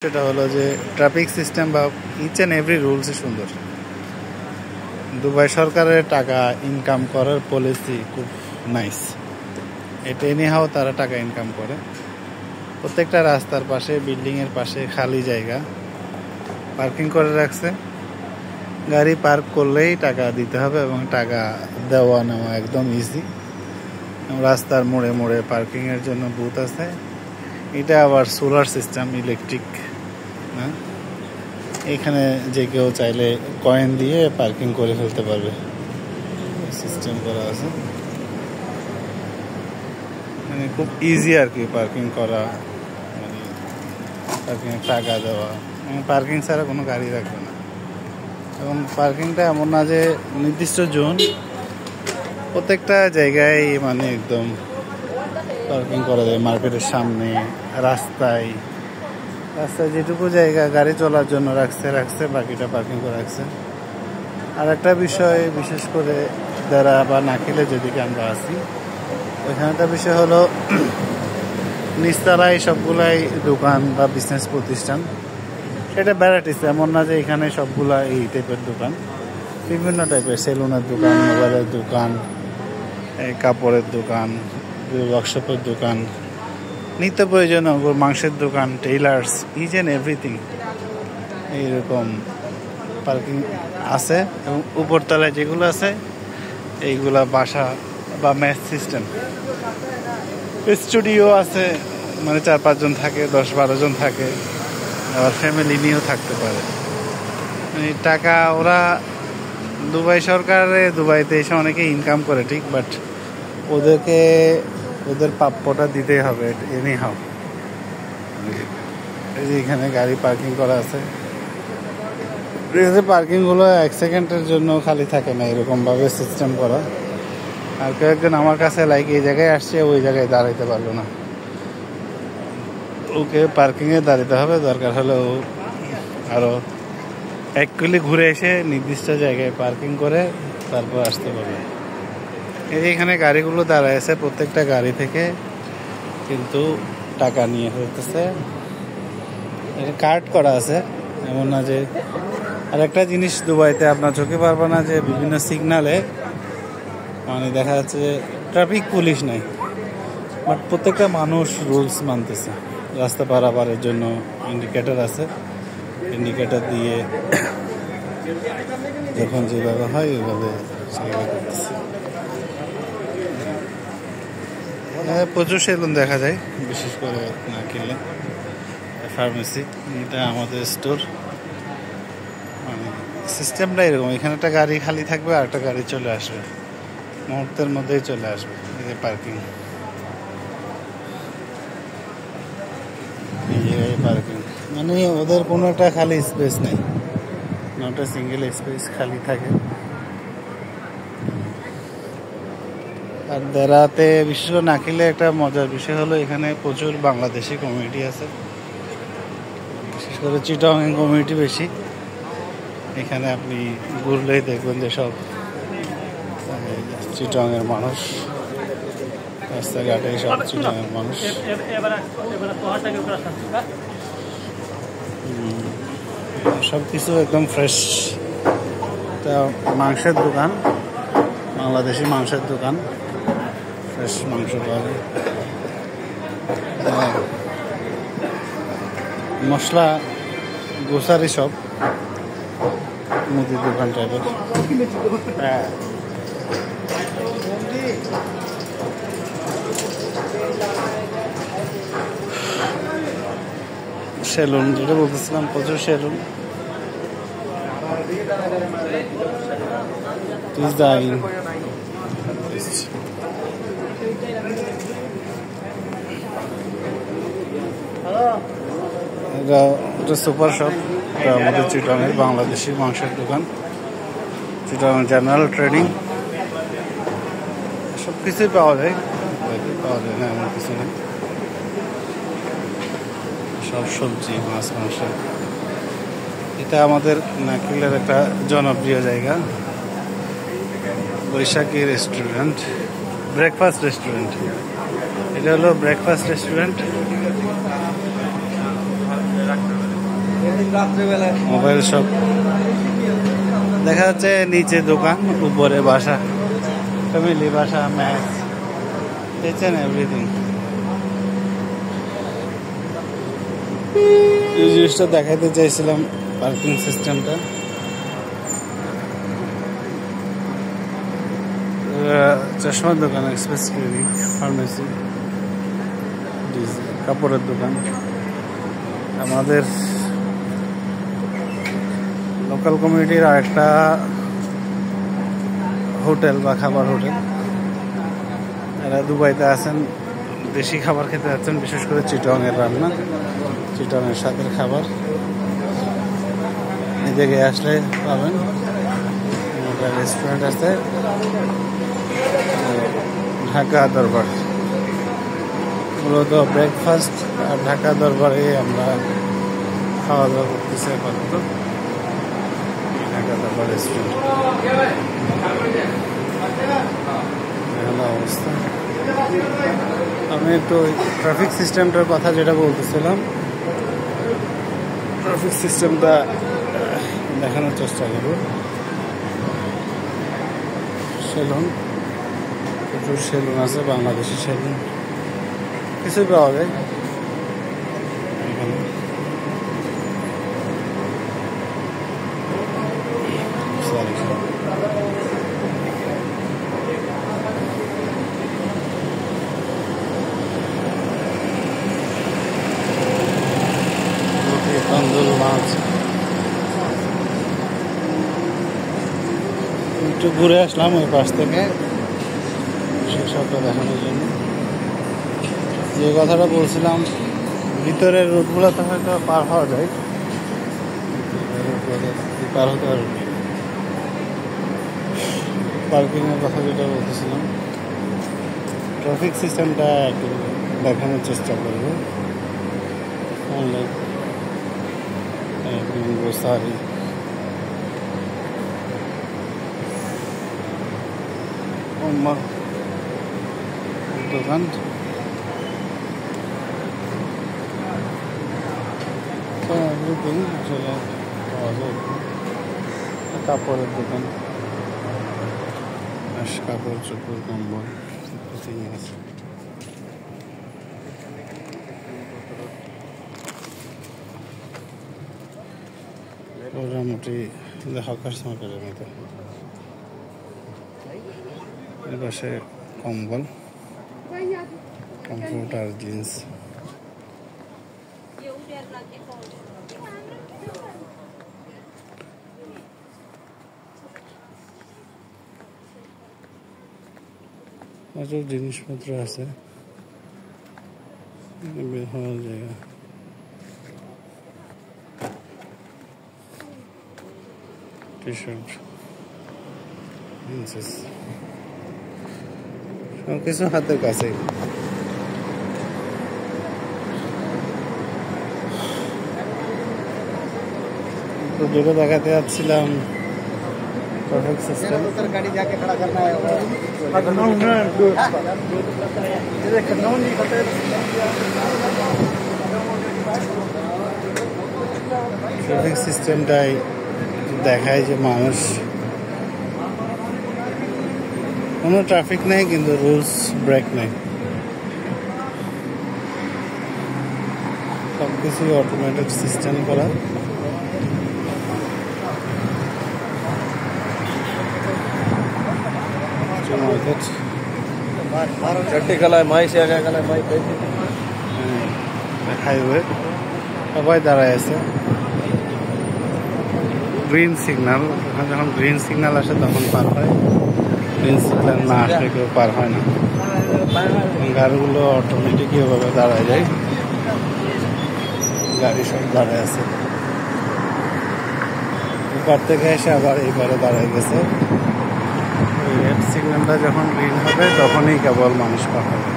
সেটা হলো যে ট্রাফিক সিস্টেম বা ইচ অ্যান্ড এভরি রুলসই সুন্দর। দুবাই সরকারের টাকা ইনকাম করার পলিসি খুব নাইস। এটা এনিহাও তারা টাকা ইনকাম করে। প্রত্যেকটা রাস্তার পাশে, বিল্ডিংয়ের পাশে খালি জায়গা পার্কিং করে রাখছে। গাড়ি পার্ক করলেই টাকা দিতে হবে এবং টাকা দেওয়া নেওয়া একদম ইজি। রাস্তার মোড়ে মোড়ে পার্কিংয়ের জন্য বুথ আছে। এটা আবার সোলার সিস্টেম, ইলেকট্রিক না। এখানে যে কেউ চাইলে কয়েন দিয়ে পার্কিং করে ফেলতে পারবে, সিস্টেম করা আছে। মানে খুব ইজি আর কি পার্কিং করা, মানে পার্কিংয়ের টাকা দেওয়া। পার্কিং ছাড়া কোনো গাড়ি রাখবে না। এবং পার্কিংটা এমন না যে নির্দিষ্ট জোন, প্রত্যেকটা জায়গায় মানে একদম পার্কিং করা যায়। মার্কেটের সামনে, রাস্তায় যেটুকু জায়গা গাড়ি চলার জন্য রাখছে বাকিটা পার্কিং করে রাখছে। আর একটা বিষয়, বিশেষ করে যারা বা নাকিলে যেদিকে আমরা আসি, ওইখানটা বিষয় হলো নিচতলায় সবগুলাই দোকান বা বিজনেস প্রতিষ্ঠান। সেটা ভ্যারাইটিস, এমন না যে এখানে সবগুলা এই টাইপের দোকান। বিভিন্ন টাইপের সেলুনের দোকান, মোবাইলের দোকান, কাপড়ের দোকান, ওয়ার্কশপের দোকান, নিত্য প্রয়োজনীয় মাংসের দোকান, টেইলার্স, ইচ অ্যান্ড এভরিথিং এইরকম পার্কিং আছে। এবং উপরতলায় যেগুলো আছে এইগুলা বাসা বা মেস সিস্টেম। স্টুডিও আছে, মানে 4-5 জন থাকে, 10-12 জন থাকে, আবার ফ্যামিলি নিয়েও থাকতে পারে। মানে টাকা ওরা দুবাই সরকারে, দুবাইতে এসে অনেকে ইনকাম করে ঠিক, বাট ওদের প্রাপ্যটা দিতেই হবে এনিহাও। এখানে গাড়ি পার্কিং করা আছে। পার্কিংগুলো 1 সেকেন্ডের জন্য খালি থাকে না, এরকমভাবে সিস্টেম করা। আর কেউ একজন আমার কাছে এই জায়গায় আসছে, ওই জায়গায় দাঁড়াইতে পারলো না, ওকে পার্কিংয়ে দাঁড়াতে হবে। দরকার হলে ও আরও 1 কিলো ঘুরে এসে নির্দিষ্ট জায়গায় পার্কিং করে তারপর আসতে পারবে। এখানে গাড়িগুলো দাঁড়ায় আছে, প্রত্যেকটা গাড়ি থেকে কিন্তু টাকা নিয়ে ফেলতেছে। এটা কার্ড করা আছে, এমন না যে। আর একটা জিনিস দুবাইতে আপনার চোখে পারবে না যে বিভিন্ন সিগনালে মানে দেখা যাচ্ছে যে ট্রাফিক পুলিশ নাই, বাট প্রত্যেকটা মানুষ রুলস মানতেছে। রাস্তা পারাপারের জন্য ইন্ডিকেটর আছে, ইন্ডিকেটর দিয়ে যখন যেভাবে হয় ওইভাবে করতেছে। প্রচুর সেলুন দেখা যায়, বিশেষ করে না কিনলে ফার্মেসি। এটা আমাদের স্টোর, মানে সিস্টেমটা এরকম। এখানে একটা গাড়ি খালি থাকবে আর একটা গাড়ি চলে আসবে, মুহূর্তের মধ্যেই চলে আসবে। এই যে পার্কিং, পার্কিং মানে ওদের কোনো একটা খালি স্পেস নেই, নট এ সিঙ্গেল স্পেস খালি থাকে। আর দেরাতে বিশেষ করে নাকিলে একটা মজার বিষয় হলো এখানে প্রচুর বাংলাদেশি কমিউনিটি আছে, বিশেষ করে চিটং কমিউনিটি বেশি। এখানে আপনি ঘুরলেই দেখবেন যে সব চিটংয়ের মানুষ, রাস্তাঘাটে সব চিটংয়ের মানুষ। সব কিছু একদম ফ্রেশ। তা মাংসের দোকান, বাংলাদেশি মাংসের দোকান, ফ্রেশ মাংস পাওয়া যায়। মশলা গ্রোসারি সব, মুদির দোকান টাইপের। সেলুন, যেটা বলতেছিলাম, প্রচুর সেলুন। এটা সুপার শপ, এটা আমাদের চিটংয়ের বাংলাদেশি মাংসের দোকান। চিটং জেনারেল ট্রেডিং, সব কিছুই পাওয়া যায় না এমন কিছু নেই। সব সবজি, মাছ, মাংস। এটা আমাদের নাকিলের একটা জনপ্রিয় জায়গা, বৈশাখী রেস্টুরেন্ট, ব্রেকফাস্ট রেস্টুরেন্ট। এটা হলো ব্রেকফাস্ট রেস্টুরেন্ট। মোবাইল শপ দেখা যাচ্ছে, নিচে দোকান, উপরে বাসা, ফ্যামিলি বাসা, ম্যাচ, কিচেন, এভরিথিং। এই জিনিসটা দেখাইতে চাইছিলাম, পার্কিং সিস্টেমটা। চশমার দোকান, এক্সপ্রেস ক্লিনিক, ফার্মেসি, কাপড়ের দোকান। আমাদের লোকাল কমিউনিটির আরেকটা হোটেল বা খাবার হোটেল। এরা দুবাইতে আছেন, দেশি খাবার খেতে যাচ্ছেন, বিশেষ করে চিটংয়ের রান্না, চিটংয়ের স্বাদের খাবার। এই জায়গায় আসলে পাবেন। একটা রেস্টুরেন্ট আছে, ঢাকা দরবার। মূলত ব্রেকফাস্ট আর ঢাকা দরবারে আমরা খাওয়া দাওয়া করতেছি আপাতত। ঢাকা দরবার রেস্টুরেন্ট, ভালো অবস্থা। আমি একটু ট্রাফিক সিস্টেমটার কথা যেটা বলতেছিলাম, ট্রাফিক সিস্টেমটা দেখানোর চেষ্টা করব। সেলুন, প্রচুর সেলুন আছে, বাংলাদেশি সেলুন, কিছুই পাওয়া যায় এখানে। তন্দুর মাছ। একটু ঘুরে আসলাম ওই পাশ থেকে সেসবটা দেখানোর জন্য। যে কথাটা বলছিলাম, ভিতরের রোডগুলোতে হয়তো পার হওয়া যায়, পার হতে পারবে। পার্কিংয়ের কথা যেটা বলতেছিলাম, ট্রাফিক সিস্টেমটা একটু দেখানোর চেষ্টা করবো। অনলাইন সারি দোকান, এভরিথিং আসলে পাওয়া যায়। কাপড়ের দোকান, কাপড় চোপড়, কম্বল, এভরিথিং আছে। মোটামুটি হকার্স মার্কেটের মতো। এর পাশে কম্বল, কম্পিউটার, জিন্স। প্রচুর জিনিসপত্র আছে, বের হওয়ার জায়গা। টি-শার্ট, জিন্স, সবকিছু হাতের কাছে। তো যেটা দেখাতে যাচ্ছিলাম, ট্রাফিক সিস্টেম। ট্রাফিক সিস্টেমটাই দেখায় যে মানুষ, কোনো ট্রাফিক নেই কিন্তু রুলস ব্রেক নেই, সব কিছুই অটোমেটেড সিস্টেম করা। হাইওয়ে, সবাই দাঁড়ায় আছে। গ্রিন সিগন্যাল, যখন গ্রিন সিগন্যাল আসে তখন পার হয়, গ্রিন সিগন্যাল না আসলে কেউ পার হয় না। গাড়িগুলো অটোমেটিক এভাবে দাঁড়ায় যায়, গাড়ি সব দাঁড়ায় আছে। এপার থেকে এসে আবার এইবারে দাঁড়ায় গেছে। রেড সিগন্যালটা যখন গ্রিন হবে তখনই কেবল মানুষ পার হবে।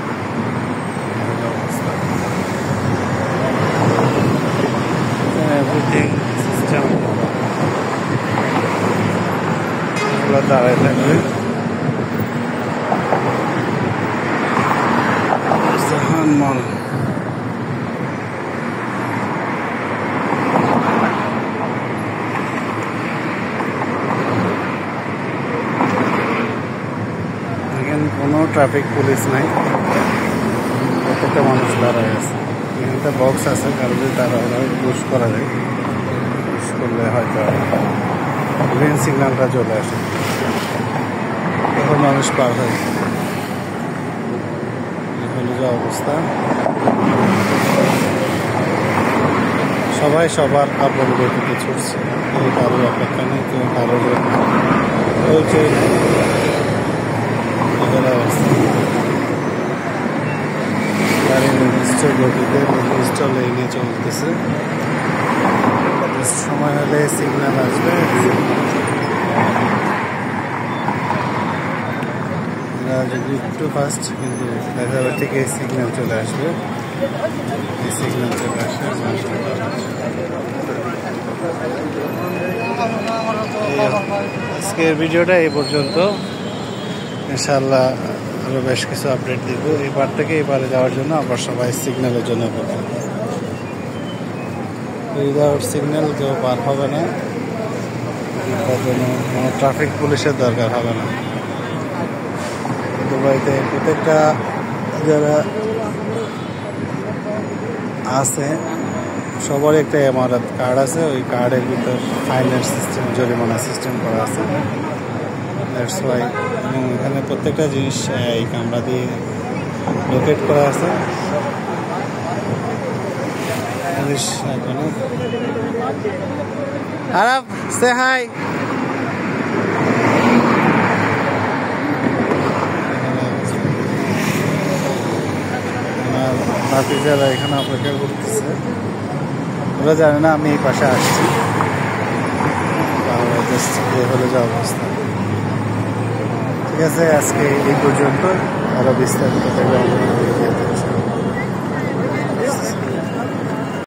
এভরিথিং সিস্টেম দাঁড়ায় থাকবে। জাহান মল। ট্রাফিক পুলিশ নাই, প্রত্যেকটা মানুষ দাঁড়ায় আছে। এখানটা বক্স আছে, কারো যদি তারা পুশ করা যায়, পুশ করলে হয়তো গ্রিন সিগন্যালটা চলে আসে, তখন মানুষ পার হয়। হলো যা অবস্থা, সবাই সবার আপন গতিতে ছুটছে, কেউ কারোর অপেক্ষা নেই, কেউ কারোর পরিচয় নেই। অবস্থা, গাড়ি নির্দিষ্ট গতিতে নির্দিষ্ট লেনে চলতেছে, সময় হলে সিগন্যাল আসবে। যদি একটু ফাস্ট, কিন্তু দেখা যাবে ঠিক এই সিগন্যাল চলে আসবে, এই সিগন্যাল চলে আসবে। আজকের ভিডিওটা এই পর্যন্ত, ইনশাআল্লাহ আরো বেশ কিছু আপডেট দিব। এবার থেকে এবারে যাওয়ার জন্য আবার সবাই সিগন্যালের জন্য অপেক্ষা, উইদাউট সিগন্যাল কেউ পার হবে না, তার জন্য কোনো ট্রাফিক পুলিশের দরকার হবে না। দুবাইতে প্রত্যেকটা যারা আছে সবার একটা এমারত কার্ড আছে, ওই কার্ডের ভিতর ফাইনের সিস্টেম, জরিমানা সিস্টেম করা আছে। দ্যাটস ওয়াই, এবং এখানে প্রত্যেকটা জিনিস এই ক্যামেরা দিয়ে লোকেট করা আছে। পুলিশ এখনো আরাব সে হাই, বাকি যারা এখানে অপেক্ষা করতেছে ওরা জানে না আমি এই পাশে আসছি। হলে যা অবস্থা, ঠিক আছে, আজকে এই পর্যন্ত, আরো বিস্তারিত